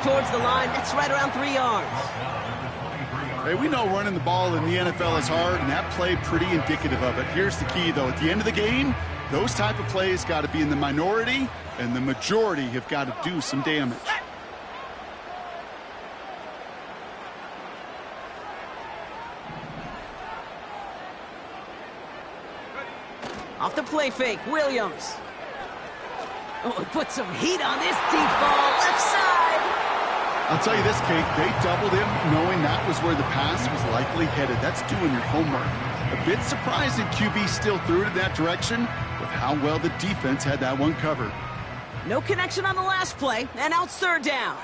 towards the line. That's right around 3 yards. Hey, we know running the ball in the NFL is hard, and that play pretty indicative of it. Here's the key, though. At the end of the game, those type of plays got to be in the minority, and the majority have got to do some damage. Off the play fake, Williams. Oh, he put some heat on this deep ball, left side. I'll tell you this, Kate, they doubled him knowing that was where the pass was likely headed. That's doing your homework. A bit surprising QB still threw it in that direction with how well the defense had that one covered. No connection on the last play, and now it's third down.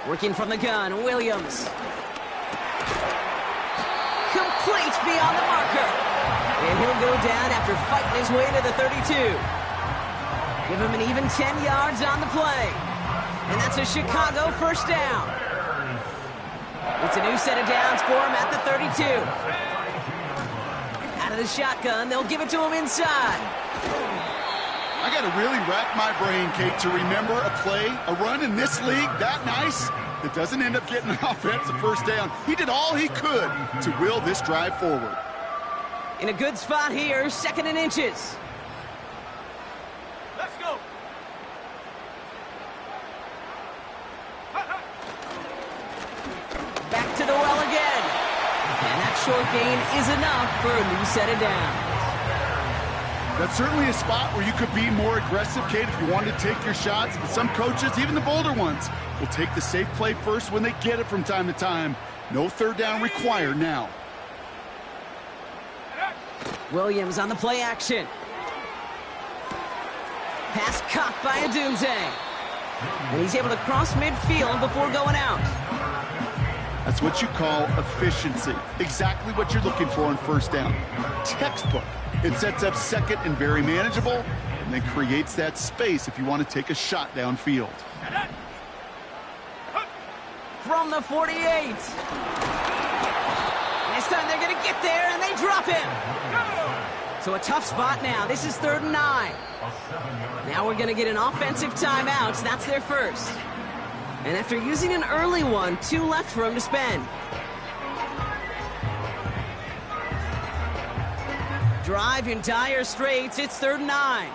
Working from the gun, Williams. Complete beyond the marker. And he'll go down after fighting his way to the 32. Give him an even 10 yards on the play. And that's a Chicago first down. It's a new set of downs for him at the 32. Out of the shotgun, they'll give it to him inside. I got to really rack my brain, Kate, to remember a play, a run in this league that nice that doesn't end up getting an offensive first down. He did all he could to will this drive forward. In a good spot here, 2nd and inches. Let's go. Back to the well again. And that short gain is enough for a new set of downs. That's certainly a spot where you could be more aggressive, Kate, if you wanted to take your shots. But some coaches, even the bolder ones, will take the safe play first when they get it from time to time. No third down required now. Williams on the play action. Pass caught by Odunze. And he's able to cross midfield before going out. That's what you call efficiency. Exactly what you're looking for on first down. Textbook. It sets up second and very manageable, and then creates that space if you want to take a shot downfield. From the 48. This time they're going to get there, and they drop him. So a tough spot now. This is 3rd and 9. Now we're going to get an offensive timeout. That's their first. And after using an early one, 2 left for him to spend. Drive in dire straits. It's 3rd and 9.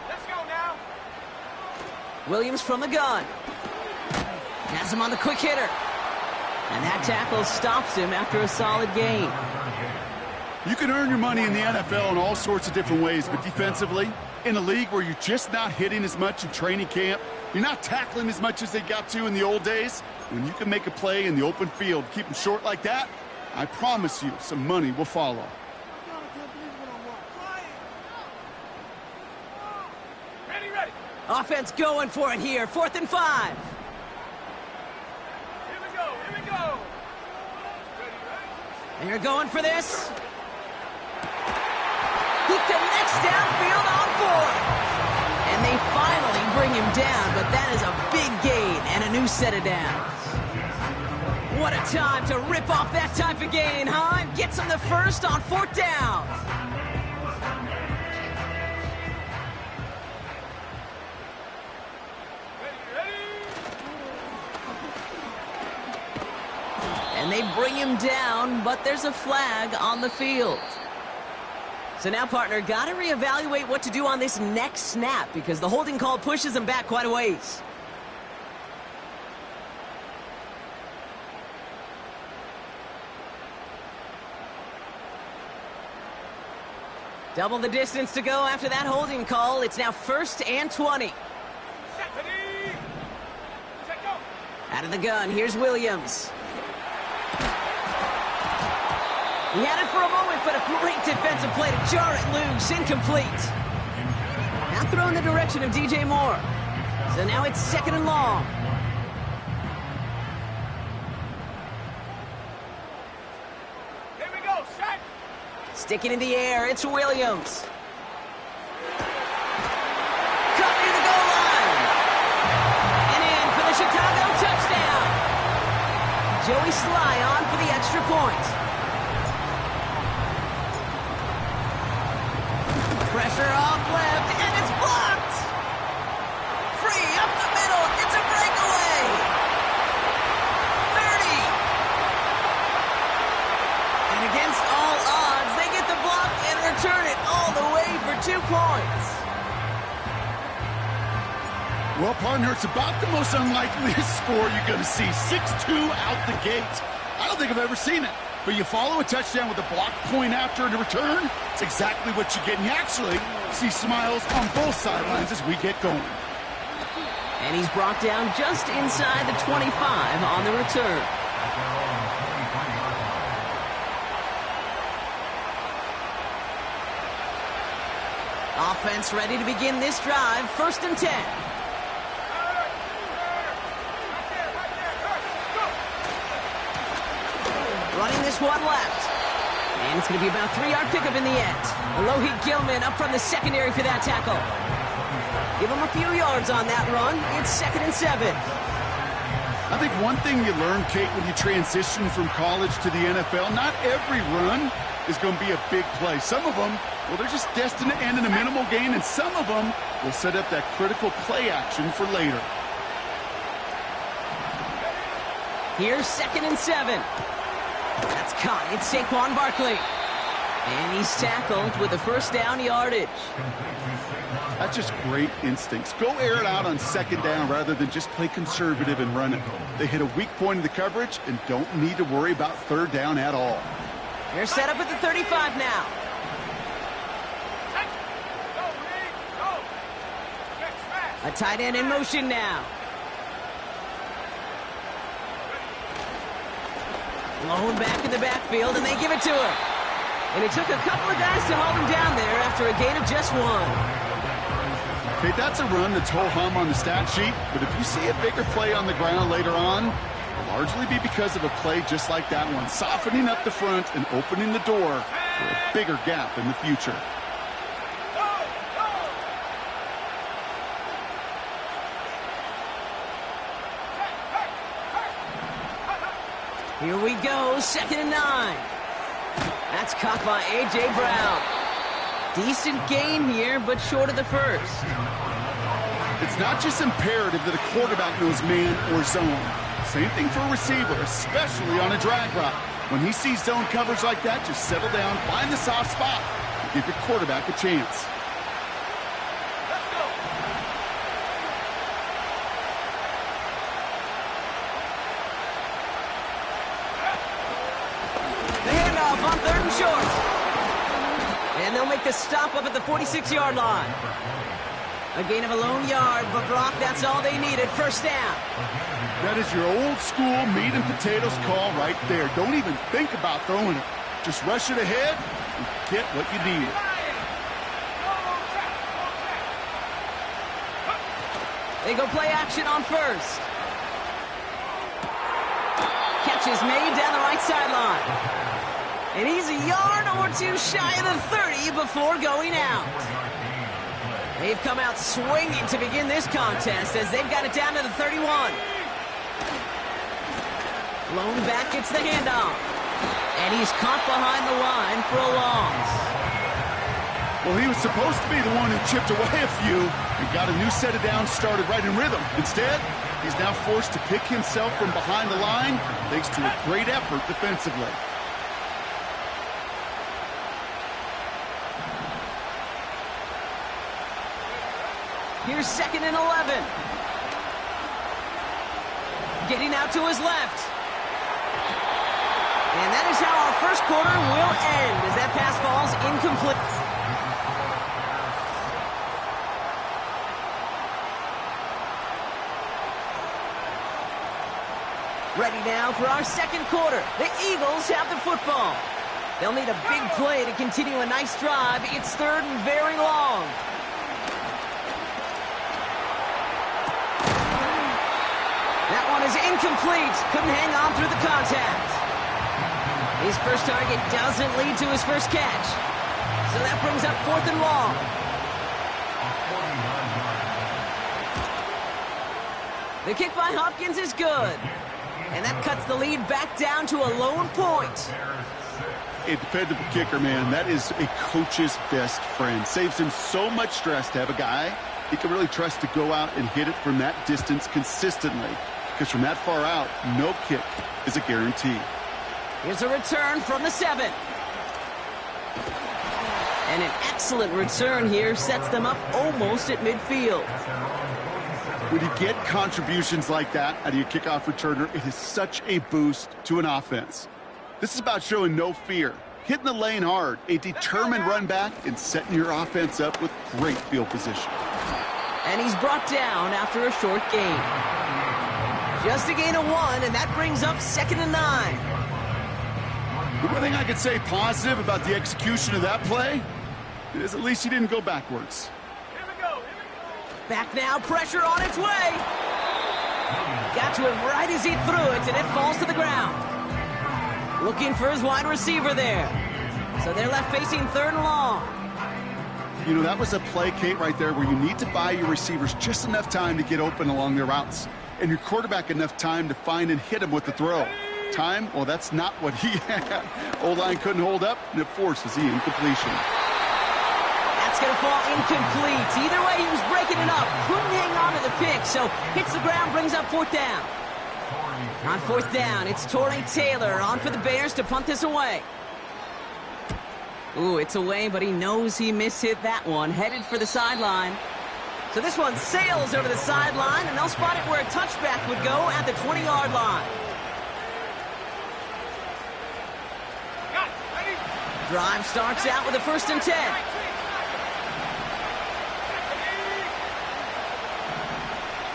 Let's go now. Williams from the gun. Has him on the quick hitter. And that tackle stops him after a solid gain. You can earn your money in the NFL in all sorts of different ways, but defensively, in a league where you're just not hitting as much in training camp, you're not tackling as much as they got to in the old days, when you can make a play in the open field, keep them short like that, I promise you some money will follow. Ready, ready. Offense going for it here. 4th and 5. Here we go, here we go. They're going for this. He connects downfield on 4th. And they finally bring him down, but that is a big gain and a new set of downs. What a time to rip off that type of gain, huh? And gets him the first on 4th down. And they bring him down, but there's a flag on the field. So now, partner, got to reevaluate what to do on this next snap because the holding call pushes him back quite a ways. Double the distance to go after that holding call. It's now 1st and 20. Out of the gun, here's Williams. He had it for a moment, but a great defensive play to jar it loose. Incomplete. Now throw in the direction of DJ Moore. So now it's 2nd and long. Here we go, set. Sticking in the air, it's Williams. Cut near the goal line. And in for the Chicago touchdown. Joey Sly on for the extra point. Pressure off left, and it's blocked. Well, partner, it's about the most unlikeliest score you're going to see. 6-2 out the gate. I don't think I've ever seen it. But you follow a touchdown with a block point after and a return, it's exactly what you get. And you actually see smiles on both sidelines as we get going. And he's brought down just inside the 25 on the return. Offense ready to begin this drive. 1st and 10. Running this one left. And it's going to be about a 3-yard pickup in the end. Alohi Gilman up from the secondary for that tackle. Give him a few yards on that run. It's 2nd and 7. I think one thing you learn, Kate, when you transition from college to the NFL, not every run is going to be a big play. Some of them, well, they're just destined to end in a minimal gain, and some of them will set up that critical play action for later. Here's 2nd and 7. That's caught. It's Saquon Barkley. And he's tackled with a 1st down yardage. That's just great instincts. Go air it out on 2nd down rather than just play conservative and run it. They hit a weak point in the coverage and don't need to worry about 3rd down at all. They're set up at the 35 now. A tight end in motion now. Blown back in the backfield, and they give it to him. And it took a couple of guys to hold him down there after a gain of just 1. Okay, that's a run that's ho-hum on the stat sheet, but if you see a bigger play on the ground later on, it'll largely be because of a play just like that one, softening up the front and opening the door for a bigger gap in the future. Here we go, 2nd and 9. That's caught by A.J. Brown. Decent gain here, but short of the 1st. It's not just imperative that a quarterback knows man or zone. Same thing for a receiver, especially on a drag route. When he sees zone coverage like that, just settle down, find the soft spot, and give your quarterback a chance. On 3rd and short. And they'll make the stop up at the 46-yard line. A gain of a lone yard, but Brock, that's all they needed. 1st down. That is your old school meat and potatoes call right there. Don't even think about throwing it. Just rush it ahead and get what you need. They go play action on 1st. Catch is made down the right sideline. And he's a yard or 2 shy of the 30 before going out. They've come out swinging to begin this contest as they've got it down to the 31. Lone back gets the handoff. And he's caught behind the line for a loss. Well, he was supposed to be the one who chipped away a few and got a new set of downs started right in rhythm. Instead, he's now forced to pick himself from behind the line thanks to a great effort defensively. Here's 2nd and 11. Getting out to his left. And that is how our 1st quarter will end as that pass falls incomplete. Ready now for our 2nd quarter. The Eagles have the football. They'll need a big play to continue a nice drive. It's 3rd and very long. That one is incomplete. Couldn't hang on through the contact. His first target doesn't lead to his first catch. So that brings up 4th and long. The kick by Hopkins is good. And that cuts the lead back down to a lone point. A dependable kicker, man. That is a coach's best friend. Saves him so much stress to have a guy he can really trust to go out and hit it from that distance consistently. Because from that far out, no kick is a guarantee. Here's a return from the 7. And an excellent return here sets them up almost at midfield. When you get contributions like that out of your kickoff returner, it is such a boost to an offense. This is about showing no fear, hitting the lane hard, a determined run back, and setting your offense up with great field position. And he's brought down after a short gain. Just a gain of 1, and that brings up 2nd and 9. The one thing I could say positive about the execution of that play is at least he didn't go backwards. Here we go. Here we go. Back now, pressure on its way. Got to him right as he threw it, and it falls to the ground. Looking for his wide receiver there. So they're left facing 3rd and long. You know, that was a play, Kate, right there where you need to buy your receivers just enough time to get open along their routes, and your quarterback enough time to find and hit him with the throw. Time? Well, that's not what he had. O-line couldn't hold up, and it forces the incompletion. That's going to fall incomplete. Either way, he was breaking it up. Couldn't hang on to the pick, so hits the ground, brings up 4th down. On 4th down, it's Torrey Taylor on for the Bears to punt this away. Ooh, it's away, but he knows he mishit that one. Headed for the sideline. So this one sails over the sideline, and they'll spot it where a touchback would go at the 20-yard line. Got it. Ready? Drive starts out with a 1st and 10.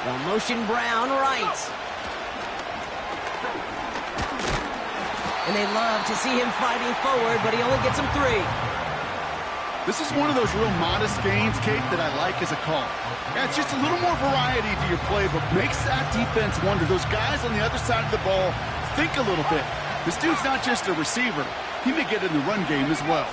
They'll motion Brown right. And they love to see him fighting forward, but he only gets him 3. This is one of those real modest gains, Kate, that I like as a call. Yeah, it's just a little more variety to your playbook. Makes that defense wonder. Those guys on the other side of the ball think a little bit. This dude's not just a receiver. He may get in the run game as well.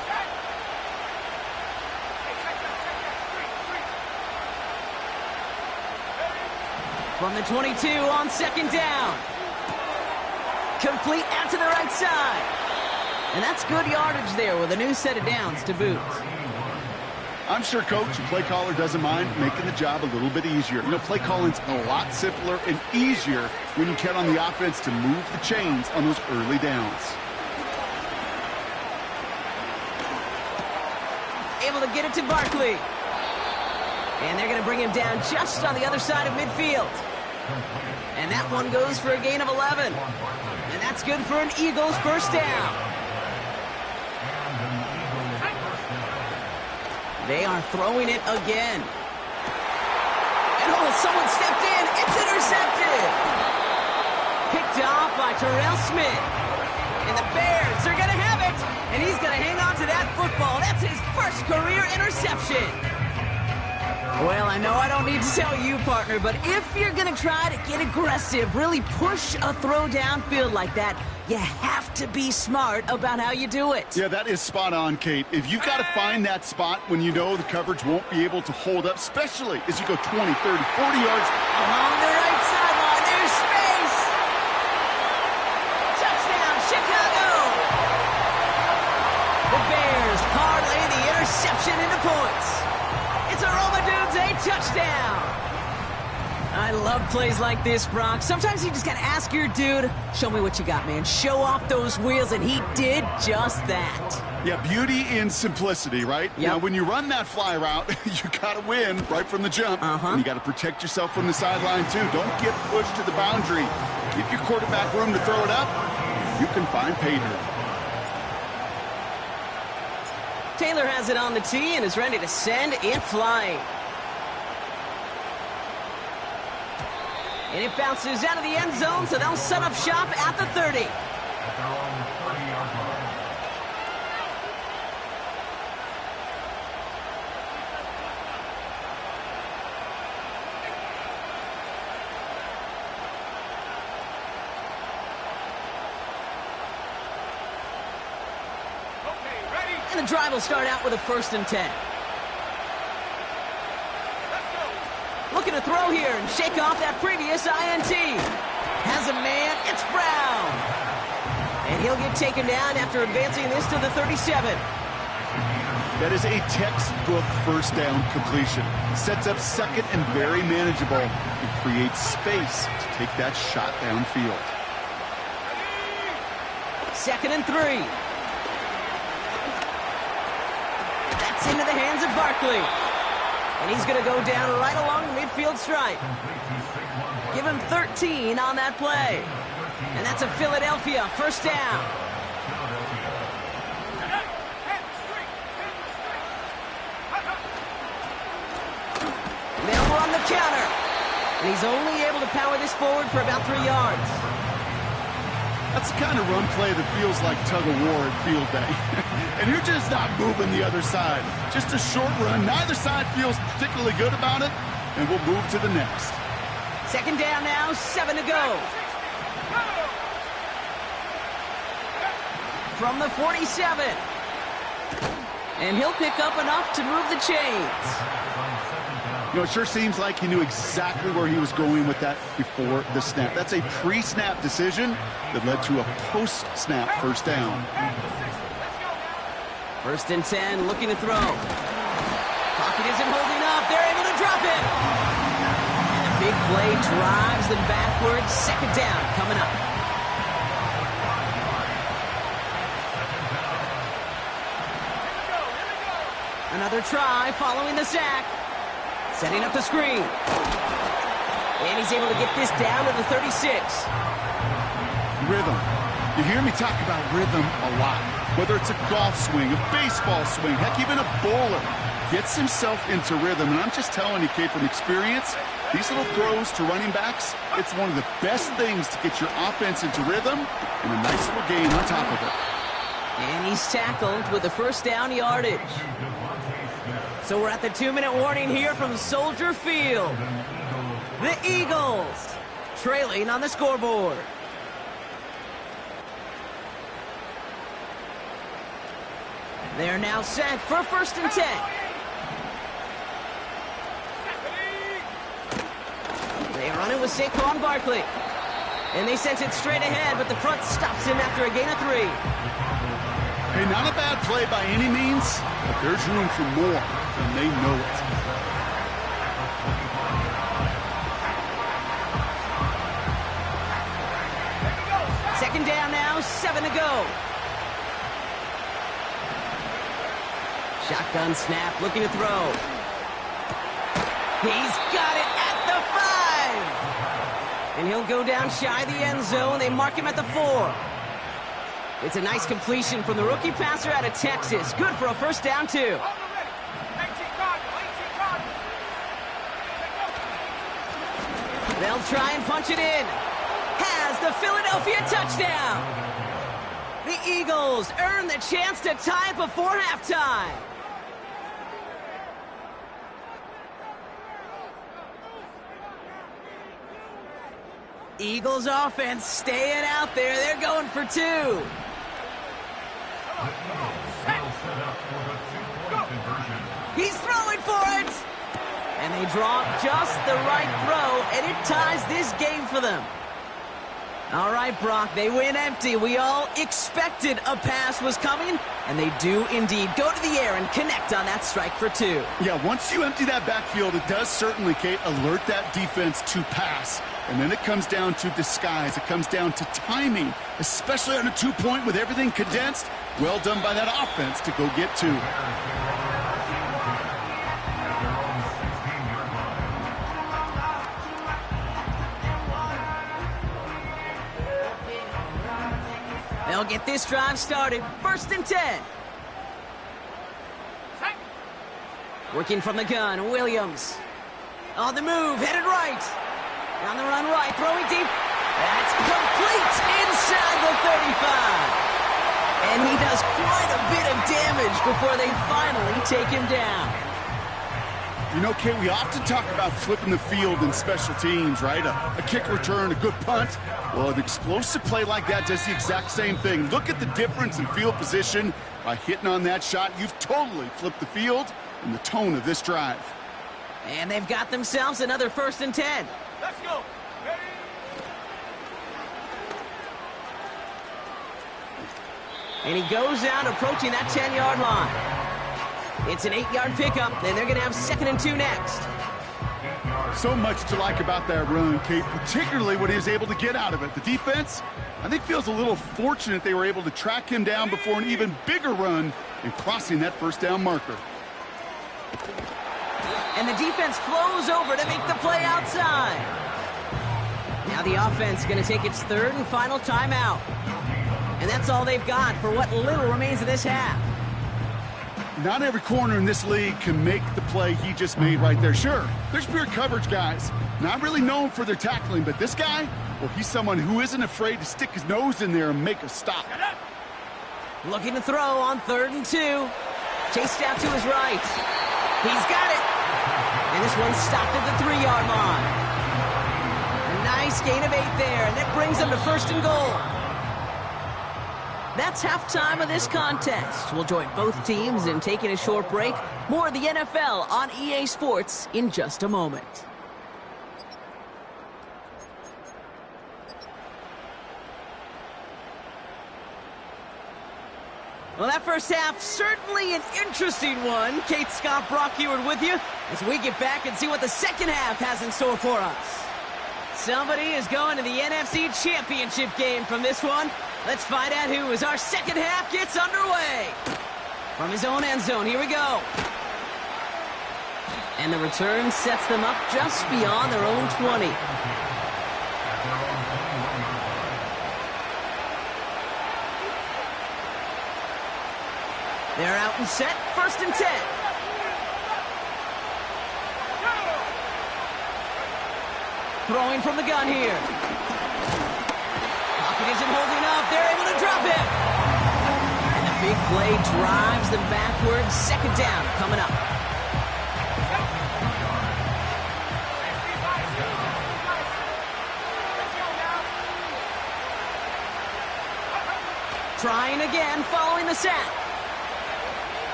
From the 22 on 2nd down. Complete out to the right side. And that's good yardage there with a new set of downs to boot. I'm sure coach and play caller doesn't mind making the job a little bit easier. You know, play calling's a lot simpler and easier when you count on the offense to move the chains on those early downs. Able to get it to Barkley. And they're going to bring him down just on the other side of midfield. And that one goes for a gain of 11. And that's good for an Eagles 1st down. They are throwing it again. And oh, someone stepped in. It's intercepted. Picked off by Terrell Smith. And the Bears are going to have it. And he's going to hang on to that football. That's his first career interception. Well, I know I don't need to tell you, partner, but if you're going to try to get aggressive, really push a throw downfield like that, you have to be smart about how you do it. Yeah, that is spot on, Kate. If you've got to find that spot when you know the coverage won't be able to hold up, especially as you go 20, 30, 40 yards. Along the right sideline, there's space. Touchdown, Chicago. The Bears parlay the interception into points. It's a Romadunze touchdown. I love plays like this, Brock. Sometimes you just got to ask your dude, show me what you got, man. Show off those wheels, and he did just that. Yeah, beauty in simplicity, right? Yep. Now, when you run that fly route, you got to win right from the jump. And you got to protect yourself from the sideline, too. Don't get pushed to the boundary. Give your quarterback room to throw it up. You can find pay dirt. Taylor has it on the tee and is ready to send it flying. And it bounces out of the end zone, so they'll set up shop at the 30. And the drive will start out with a 1st and 10. Looking to throw here and shake off that previous INT. Has a man, it's Brown. And he'll get taken down after advancing this to the 37. That is a textbook 1st down completion. Sets up 2nd and very manageable and creates space to take that shot downfield. 2nd and 3. That's into the hands of Barkley. And he's going to go down right along the midfield stripe. Give him 13 on that play. And that's a Philadelphia first down. Now we're on the counter. And he's only able to power this forward for about 3 yards. That's the kind of run play that feels like tug-of-war at field day. And you're just not moving the other side. Just a short run. Neither side feels particularly good about it. And we'll move to the next. Second down now, 7 to go. From the 47. And he'll pick up enough to move the chains. You know, it sure seems like he knew exactly where he was going with that before the snap. That's a pre-snap decision that led to a post-snap first down. First and 10, looking to throw. Pocket isn't holding up. They're able to drop it. And the big play drives them backwards. Second down coming up. Another try following the sack. Setting up the screen. And he's able to get this down to the 36. Rhythm. You hear me talk about rhythm a lot. Whether it's a golf swing, a baseball swing, heck, even a bowler gets himself into rhythm. And I'm just telling you, Kate, from experience, these little throws to running backs, it's one of the best things to get your offense into rhythm and a nice little gain on top of it. And he's tackled with the first down yardage. So we're at the 2-minute warning here from Soldier Field. The Eagles trailing on the scoreboard. They're now set for first and 10. They run it with Saquon Barkley. And they sent it straight ahead, but the front stops him after a gain of 3. Hey, not a bad play by any means, but there's room for more, and they know it. Second down now, 7 to go. Shotgun snap, looking to throw. He's got it at the 5. And he'll go down shy of the end zone. They mark him at the 4. It's a nice completion from the rookie passer out of Texas. Good for a first down, too. They'll try and punch it in. Has the Philadelphia touchdown. The Eagles earn the chance to tie before halftime. Eagles offense staying out there. They're going for 2. He's throwing for it. And they draw just the right throw, and it ties this game for them. All right, Brock, they win empty. We all expected a pass was coming, and they do indeed go to the air and connect on that strike for 2. Yeah, once you empty that backfield, it does certainly, Kate, alert that defense to pass. And then it comes down to disguise. It comes down to timing, especially on a 2-point with everything condensed. Well done by that offense to go get 2. They'll get this drive started. First and 10. Working from the gun, Williams. On the move, headed right. On the run right, throwing deep. That's complete inside the 35. And he does quite a bit of damage before they finally take him down. You know, Kate, we often talk about flipping the field in special teams, right? A kick return, a good punt. Well, an explosive play like that does the exact same thing. Look at the difference in field position. By hitting on that shot, you've totally flipped the field and the tone of this drive. And they've got themselves another first and 10. Let's go. Ready? And he goes out approaching that 10-yard line. It's an 8-yard pickup, and they're going to have 2nd and 2 next. So much to like about that run, Kate, particularly what he was able to get out of it. The defense, I think, feels a little fortunate they were able to track him down before an even bigger run and crossing that first down marker. And the defense flows over to make the play outside. Now the offense going to take its third and final timeout. And that's all they've got for what little remains of this half. Not every corner in this league can make the play he just made right there. Sure, there's pure coverage guys. Not really known for their tackling, but this guy, well, he's someone who isn't afraid to stick his nose in there and make a stop. Looking to throw on 3rd and 2. Chased out to his right. He's got it. And this one's stopped at the 3-yard line. A nice gain of 8 there, and that brings them to 1st and goal. That's halftime of this contest. We'll join both teams in taking a short break. More of the NFL on EA Sports in just a moment. Well, that first half, certainly an interesting one. Kate Scott, Brock Heward with you as we get back and see what the second half has in store for us. Somebody is going to the NFC Championship game from this one. Let's find out who as our second half gets underway. From his own end zone, here we go. And the return sets them up just beyond their own 20. They're out and set, 1st and 10. Throwing from the gun here. Pocket isn't holding up. They're able to drop him. And the big play drives them backwards. 2nd down coming up. Trying again, following the sack.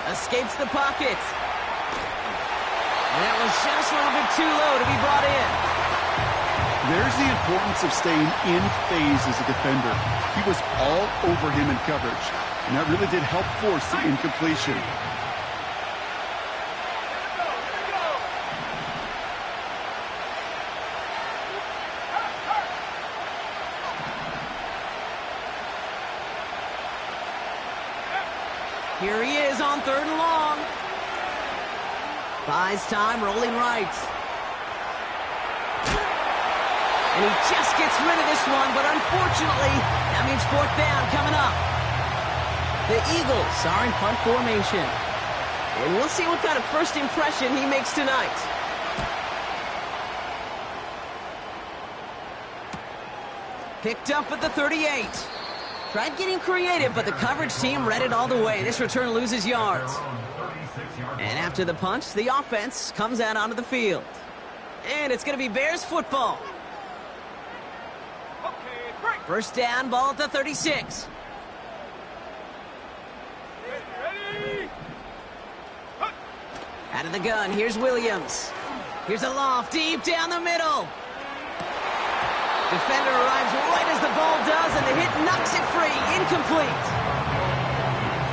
Escapes the pocket. And that was just a little bit too low to be brought in. There's the importance of staying in phase as a defender. He was all over him in coverage, and that really did help force the incompletion. Here he is on 3rd and long. Buys time, rolling right. And he just gets rid of this one, but unfortunately, that means 4th down coming up. The Eagles are in punt formation. And we'll see what kind of first impression he makes tonight. Picked up at the 38. Tried getting creative, but the coverage team read it all the way. This return loses yards. And after the punt, the offense comes out onto the field. And it's going to be Bears football. 1st down, ball at the 36. Out of the gun, here's Williams. Here's a loft deep down the middle. Defender arrives right as the ball does, and the hit knocks it free. Incomplete.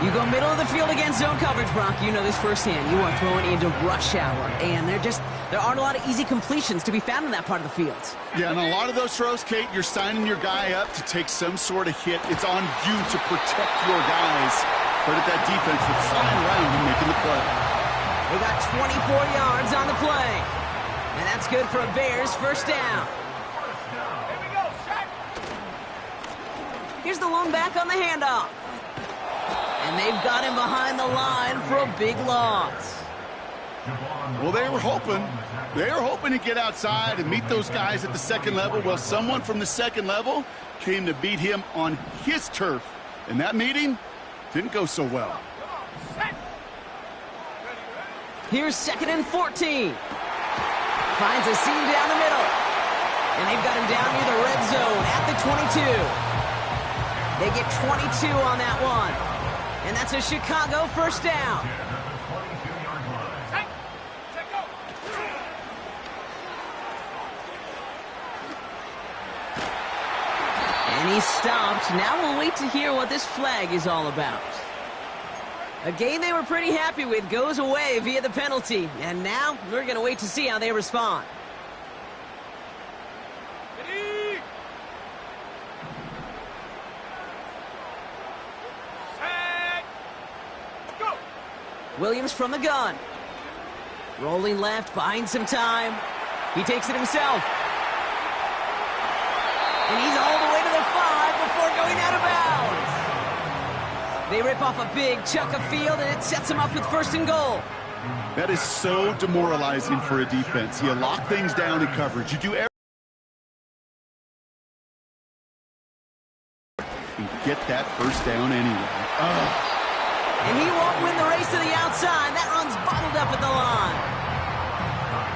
You go middle of the field against zone coverage, Brock. You know this firsthand. You are throwing into rush hour, and there aren't a lot of easy completions to be found in that part of the field. Yeah, and a lot of those throws, Kate, you're signing your guy up to take some sort of hit. It's on you to protect your guys. Credit that defense for flying around and making the play. They got 24 yards on the play. And that's good for a Bears 1st down. Here's the lone back on the handoff. And they've got him behind the line for a big loss. Well, they were hoping to get outside and meet those guys at the 2nd level. Well, someone from the 2nd level came to beat him on his turf. And that meeting didn't go so well. Here's 2nd and 14. Finds a seam down the middle. And they've got him down near the red zone at the 22. They get 22 on that one. And that's a Chicago 1st down. And he's stopped. Now we'll wait to hear what this flag is all about. A game they were pretty happy with goes away via the penalty. And now we're going to wait to see how they respond. Williams from the gun. Rolling left, buying some time. He takes it himself. And he's all the way to the 5 before going out of bounds. They rip off a big chunk of field, and it sets him up with 1st and goal. That is so demoralizing for a defense. You lock things down in coverage. You do everything and get that 1st down anyway. And he won't win the race to the outside. That run's bottled up at the line.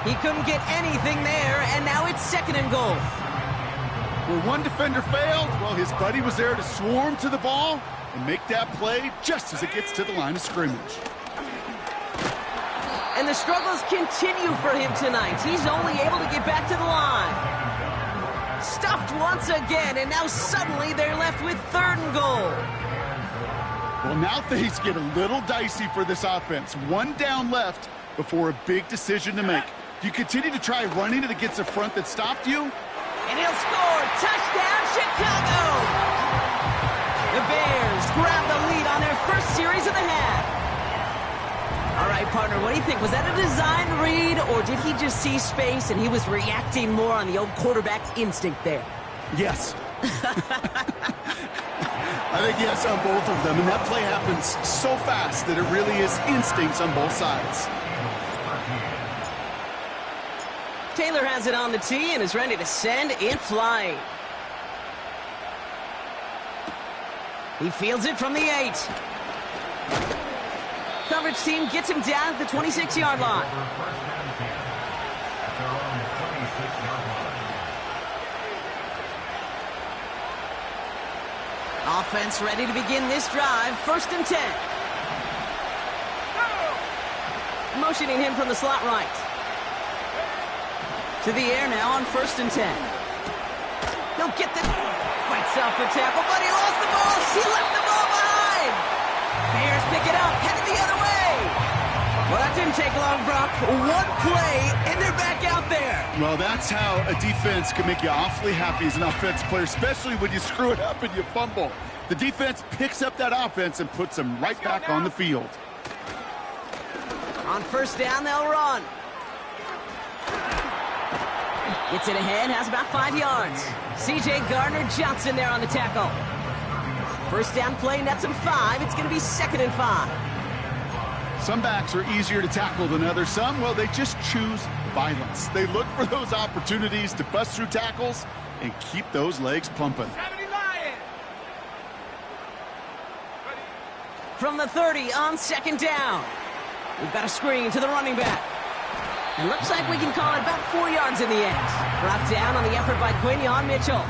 He couldn't get anything there, and now it's 2nd and goal. Where one defender failed, well, his buddy was there to swarm to the ball and make that play just as it gets to the line of scrimmage. And the struggles continue for him tonight. He's only able to get back to the line. Stuffed once again, and now suddenly they're left with 3rd and goal. Well, now things get a little dicey for this offense. 1 down left before a big decision to make. Do you continue to try running it against a front that stopped you? And he'll score. Touchdown, Chicago! The Bears grab the lead on their 1st series of the half. All right, partner, what do you think? Was that a design read, or did he just see space and he was reacting more on the old quarterback instinct there? Yes. I think yes on both of them, and that play happens so fast that it really is instincts on both sides. Taylor has it on the tee and is ready to send it flying. He fields it from the 8. Coverage team gets him down at the 26-yard line. Offense ready to begin this drive. 1st and 10. Motioning him from the slot right. To the air now on 1st and 10. He'll get the... Fights off for tackle, but he lost the ball. He left the ball behind. Bears pick it up, headed the other way. Well, that didn't take long, Brock. 1 play, and they're back out there. Well, that's how a defense can make you awfully happy as an offensive player, especially when you screw it up and you fumble. The defense picks up that offense and puts them right back on the field. On 1st down, they'll run. Gets it ahead, has about 5 yards. C.J. Gardner-Johnson there on the tackle. 1st down play, nets him 5. It's going to be 2nd and 5. Some backs are easier to tackle than others. Some, well, they just choose violence. They look for those opportunities to bust through tackles and keep those legs pumping. From the 30 on 2nd down. We've got a screen to the running back. It looks like we can call it about 4 yards in the end. Brought down on the effort by Quinyon Mitchell.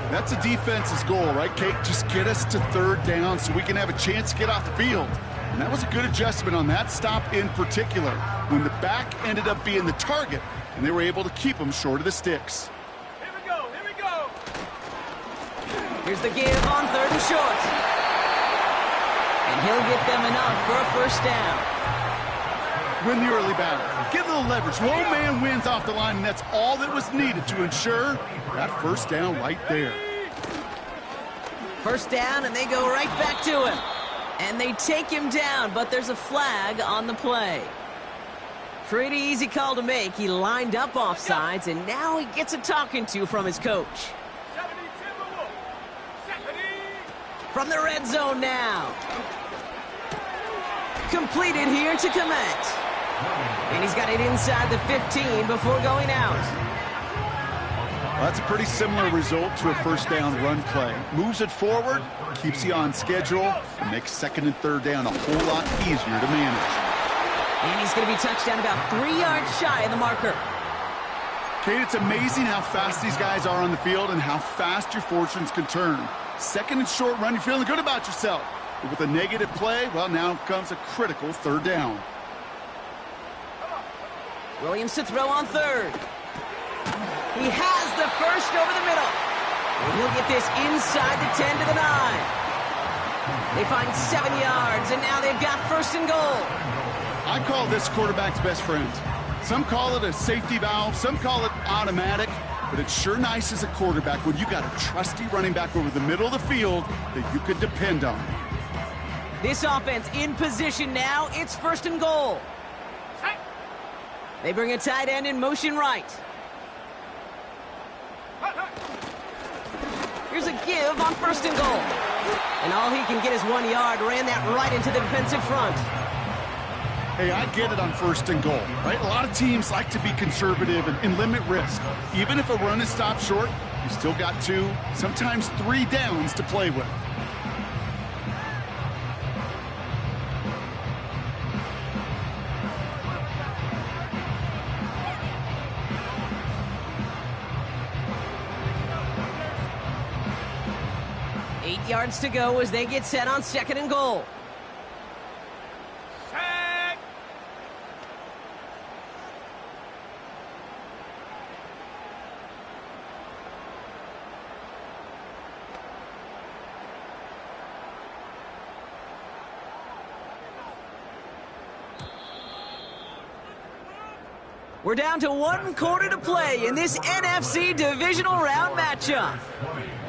That's a defense's goal, right, Kate? Just get us to 3rd down so we can have a chance to get off the field. And that was a good adjustment on that stop in particular, when the back ended up being the target, and they were able to keep him short of the sticks. Here we go, here we go. Here's the give on 3rd and short. And he'll get them enough for a 1st down. Win the early battle. Get a little leverage. Low man wins off the line, and that's all that was needed to ensure that 1st down right there. 1st down, and they go right back to him. And they take him down, but there's a flag on the play. Pretty easy call to make. He lined up offsides, and now he gets a talking to from his coach. From the red zone now. Completed here to Kmet. And he's got it inside the 15 before going out. Well, that's a pretty similar result to a 1st down run play. Moves it forward, keeps you on schedule, and makes 2nd and 3rd down a whole lot easier to manage. And he's going to be touched down about 3 yards shy of the marker. Kate, it's amazing how fast these guys are on the field and how fast your fortunes can turn. 2nd and short run, you're feeling good about yourself. But with a negative play, well, now comes a critical 3rd down. Williams to throw on 3rd. He has the 1st over the middle. And he'll get this inside the 10 to the 9. They find 7 yards, and now they've got 1st and goal. I call this quarterback's best friend. Some call it a safety valve, some call it automatic, but it's sure nice as a quarterback when you got a trusty running back over the middle of the field that you can depend on. This offense in position now. It's 1st and goal. They bring a tight end in motion right. Here's a give on 1st and goal. And all he can get is 1 yard. Ran that right into the defensive front. Hey, I get it on 1st and goal, right? A lot of teams like to be conservative and limit risk. Even if a run is stopped short, you still got 2, sometimes 3 downs to play with. Eight yards to go as they get set on 2nd and goal. We're down to 1 quarter to play in this NFC divisional round matchup.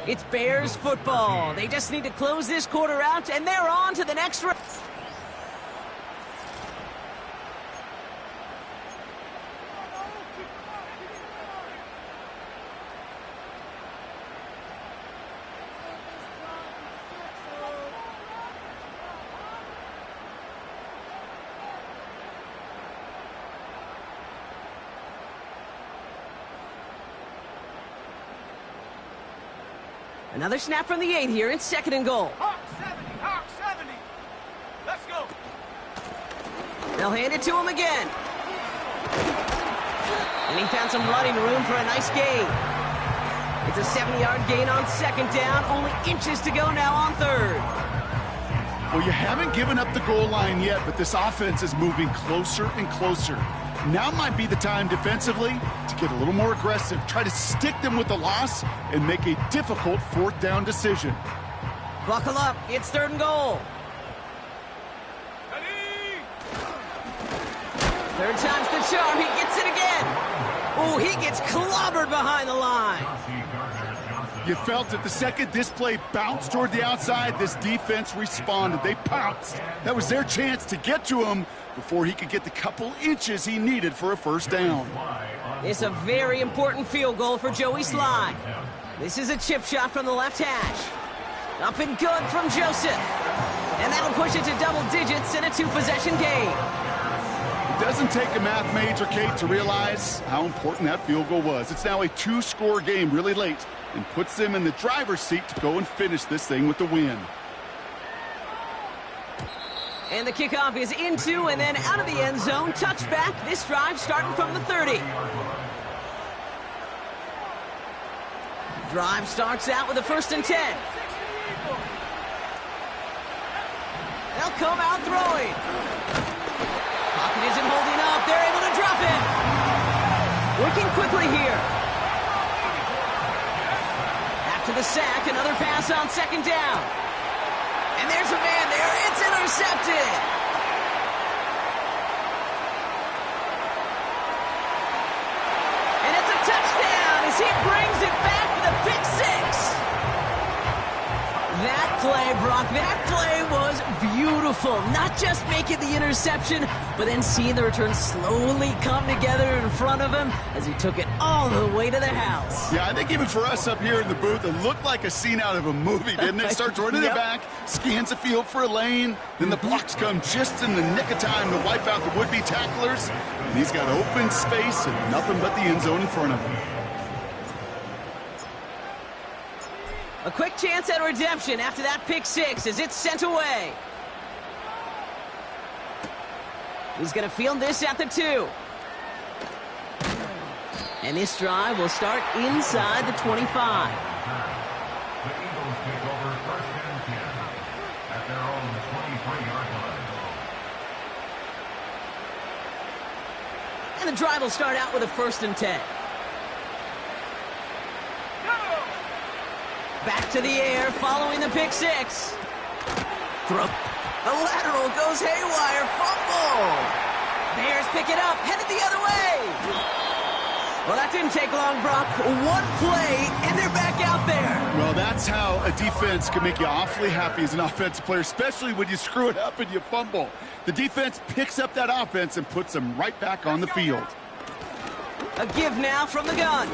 It's Bears football. They just need to close this quarter out, and they're on to the next round. Another snap from the 8 here. It's 2nd and goal. Hawk 70. Let's go. They'll hand it to him again. And he found some running room for a nice gain. It's a 7-yard gain on 2nd down. Only inches to go now on 3rd. Well, you haven't given up the goal line yet, but this offense is moving closer and closer. Now might be the time defensively to get a little more aggressive, try to stick them with the loss, and make a difficult 4th down decision. Buckle up. It's 3rd and goal. Ready? 3rd time's the charm. He gets it again. Oh, he gets clobbered behind the line. You felt it the second this play bounced toward the outside, this defense responded. They pounced. That was their chance to get to him before he could get the couple inches he needed for a 1st down. It's a very important field goal for Joey Slye. This is a chip shot from the left hash. Up and good from Joseph. And that'll push it to double digits in a 2-possession game. It doesn't take a math major, Kate, to realize how important that field goal was. It's now a 2-score game really late and puts them in the driver's seat to go and finish this thing with the win. And the kickoff is into and then out of the end zone. Touchback. This drive starting from the 30. Drive starts out with a 1st and 10. They'll come out throwing. Pocket isn't holding up. They're able to drop it. Working quickly here. After the sack, another pass on 2nd down. And there's a man there. It's intercepted. And it's a touchdown as he brings it back for the pick 6. That play, Brock, that play was beautiful. Not just making the interception, but then seeing the return slowly come together in front of him as he took it all the way to the house. Yeah, I think even for us up here in the booth, it looked like a scene out of a movie, didn't it? Starts running it back, scans the field for a lane, then the blocks come just in the nick of time to wipe out the would-be tacklers, and he's got open space and nothing but the end zone in front of him. A quick chance at redemption after that pick 6 as it's sent away. He's going to field this at the 2. And this drive will start inside the 25. The Eagles take over 1st and 10 at their own 23-yard line. And the drive will start out with a 1st and 10. Back to the air following the pick 6. Throw. The lateral goes haywire. Fumble. Bears pick it up. Headed the other way. Well, that didn't take long, Brock. One play, and they're back out there. Well, that's how a defense can make you awfully happy as an offensive player, especially when you screw it up and you fumble. The defense picks up that offense and puts them right back on the field. A give now from the gun.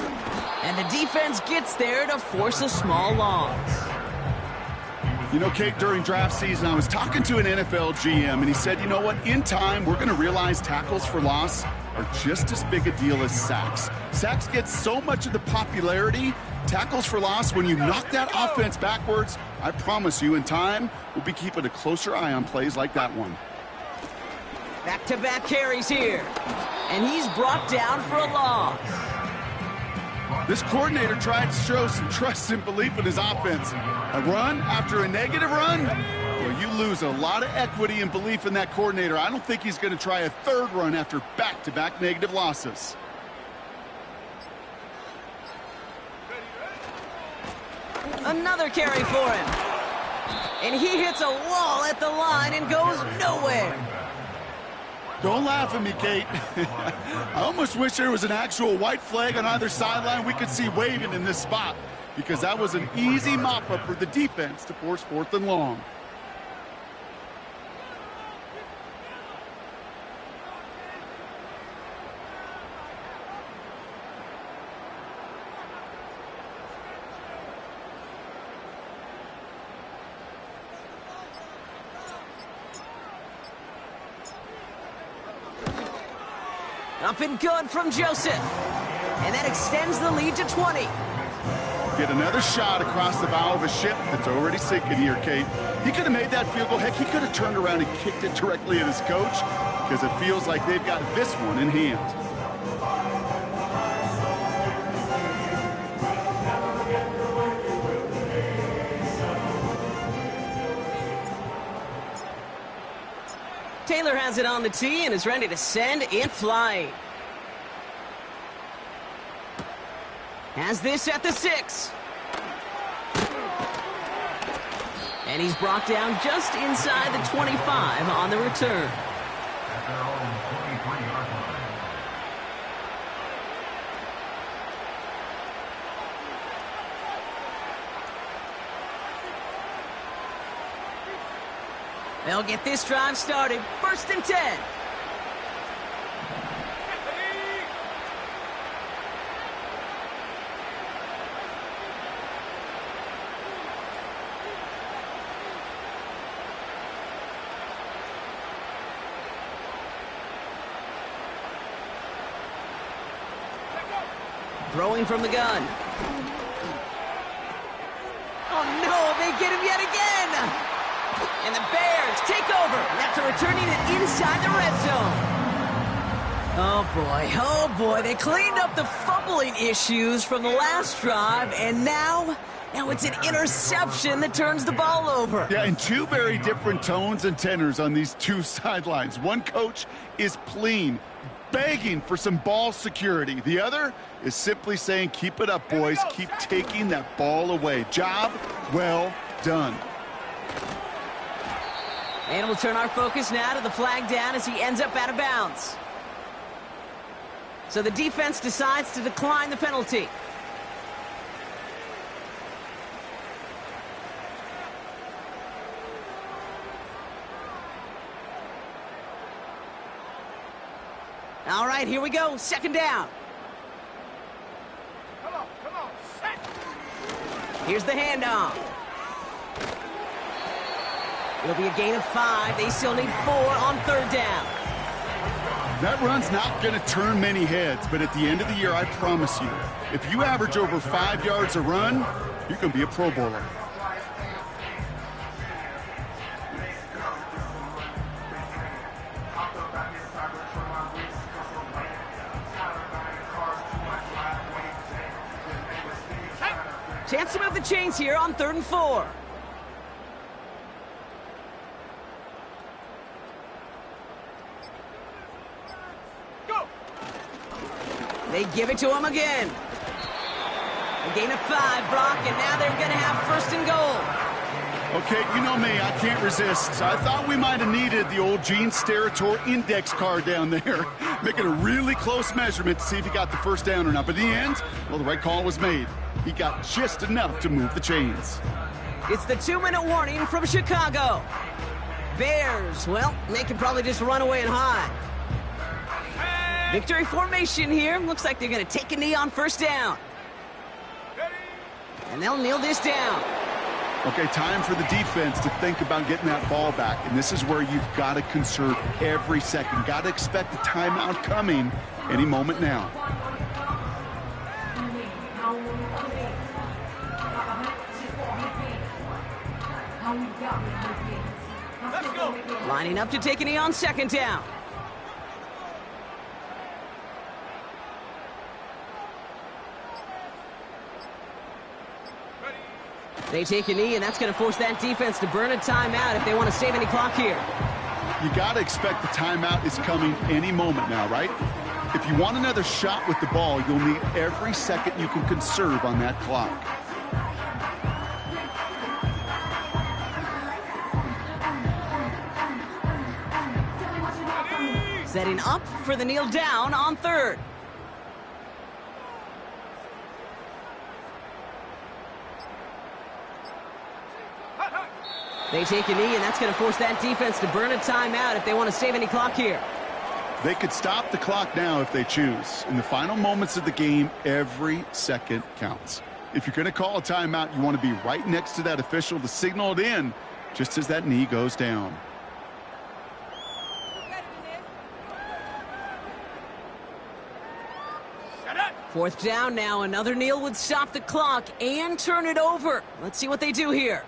And the defense gets there to force a small loss. You know, Kate, during draft season, I was talking to an NFL GM, and he said, you know what, in time, we're going to realize tackles for loss are just as big a deal as sacks. Sacks get so much of the popularity. Tackles for loss, when you knock that offense backwards, I promise you, in time, we'll be keeping a closer eye on plays like that one. Back-to-back carries here. And he's brought down for a loss. This coordinator tried to show some trust and belief in his offense. A run after a negative run? Well, you lose a lot of equity and belief in that coordinator. I don't think he's going to try a third run after back-to-back negative losses. Another carry for him. And he hits a wall at the line and goes nowhere. Don't laugh at me, Kate. I almost wish there was an actual white flag on either sideline we could see waving in this spot, because that was an easy mop-up for the defense to force 4th and long. Up and good from Joseph. And that extends the lead to 20. Get another shot across the bow of a ship that's already sinking here, Kate. He could have made that field goal. Heck, he could have turned around and kicked it directly at his coach, because it feels like they've got this one in hand. Taylor has it on the tee and is ready to send it flying. Has this at the 6. And he's brought down just inside the 25 on the return. At their own 23-yard line. They'll get this drive started. 1st and 10. Throwing from the gun. Oh no, they get him yet again! And the Bears take over after returning it inside the red zone. Oh boy, they cleaned up the fumbling issues from the last drive, and now it's an interception that turns the ball over. Yeah, and two very different tones and tenors on these two sidelines. One coach is pleading, begging for some ball security. The other is simply saying, keep it up, boys. Keep taking that ball away. Job well done. And we'll turn our focus now to the flag down as he ends up out of bounds. So the defense decides to decline the penalty. All right, here we go. 2nd down. Come on, set. Here's the handoff. It'll be a gain of 5. They still need 4 on 3rd down. That run's not going to turn many heads, but at the end of the year, I promise you, if you average over 5 yards a run, you're going to be a Pro Bowler. Chance to move the chains here on 3rd and 4. They give it to him again. A gain of 5, Brock, and now they're going to have 1st and goal. Okay, you know me, I can't resist. I thought we might have needed the old Gene Steratore index card down there, making a really close measurement to see if he got the 1st down or not. But in the end, well, the right call was made. He got just enough to move the chains. It's the 2-minute warning from Chicago. Bears, well, they can probably just run away and hide. Victory formation here. Looks like they're going to take a knee on first down. And they'll kneel this down. Okay, time for the defense to think about getting that ball back. And this is where you've got to conserve every second. Got to expect the timeout coming any moment now. Let's go. Lining up to take a knee on second down. They take a knee, and that's going to force that defense to burn a timeout if they want to save any clock here. You got to expect the timeout is coming any moment now, right? If you want another shot with the ball, you'll need every second you can conserve on that clock. Setting up for the kneel down on third. They take a knee, and that's going to force that defense to burn a timeout if they want to save any clock here. They could stop the clock now if they choose. In the final moments of the game, every second counts. If you're going to call a timeout, you want to be right next to that official to signal it in just as that knee goes down. Fourth down now. Another kneel would stop the clock and turn it over. Let's see what they do here.